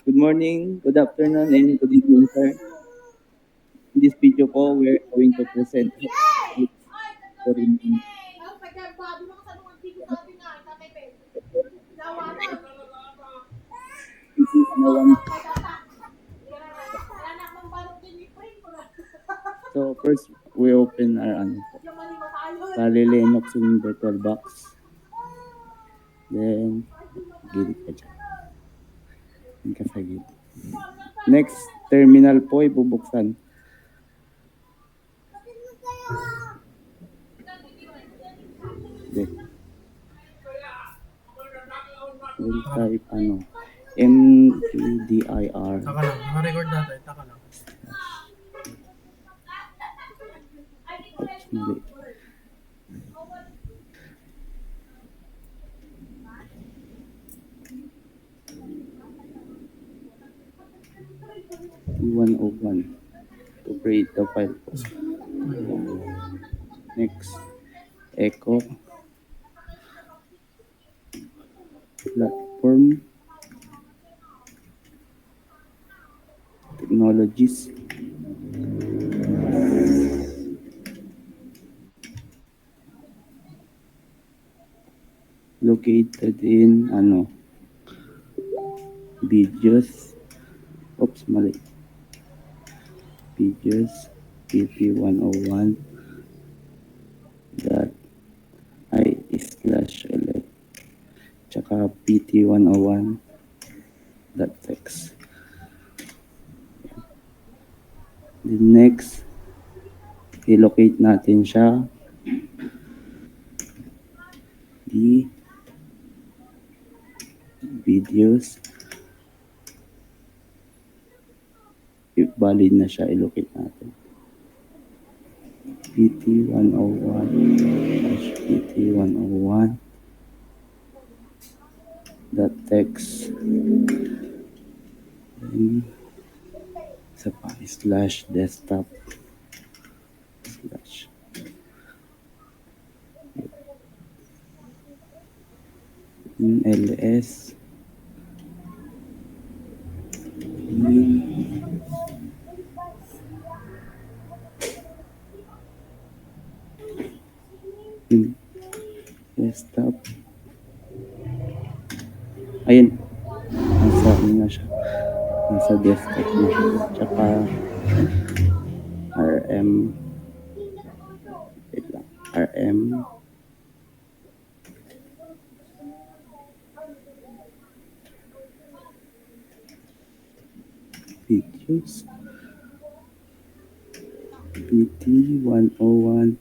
Good morning, good afternoon, and good evening, sir. In this video po, we're going to present foreign one. So first, we open our Kali Linux in VirtualBox. Then, gilid ka dyan. Yan ka sa gilid. Next, terminal po ibubuksan. Okay. We'll type MKDIR. Taka lang, naka-record natin, taka lang. Oops, mali. P101 to create the file po. Next, echo platform technologies. Located in videos. Oops, mali. Videos pp101 dot i/elect tsaka pt101 dot text. The next, i-locate natin siya di videos. If valid na siya, i-locate natin. pt101 pt101 dot text. Then, isa pa, /desktop /ls desktop. Ayun, nasa na siya, nasa desktop na siya. Tsaka rm videos pt101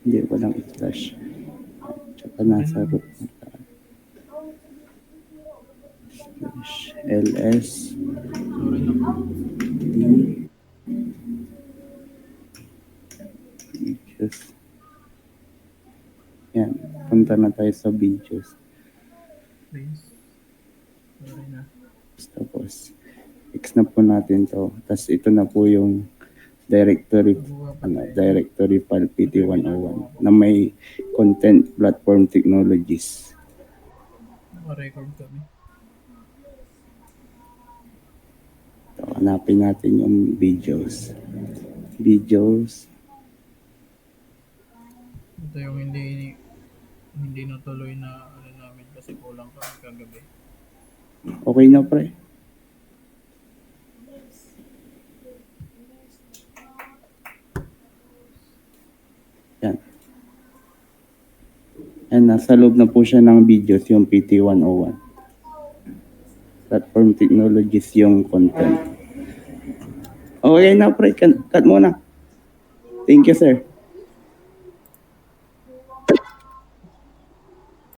hindi, walang slash. Tsaka nasa root na tayo. /ls videos. Yan, punta na tayo sa videos. Please. Sorry na. Tapos, X na po natin to. Tapos ito na po yung directory file pt101 na may content platform technologies. Naka-record kami. So, hanapin natin yung videos. Ito yung hindi natuloy na namin kasi kulang kami kagabi. Okay na, pre. Yan. And nasa loob na po siya ng videos yung pt101. Platform technologies yung content. Okay na, pre. Cut muna. Thank you, sir.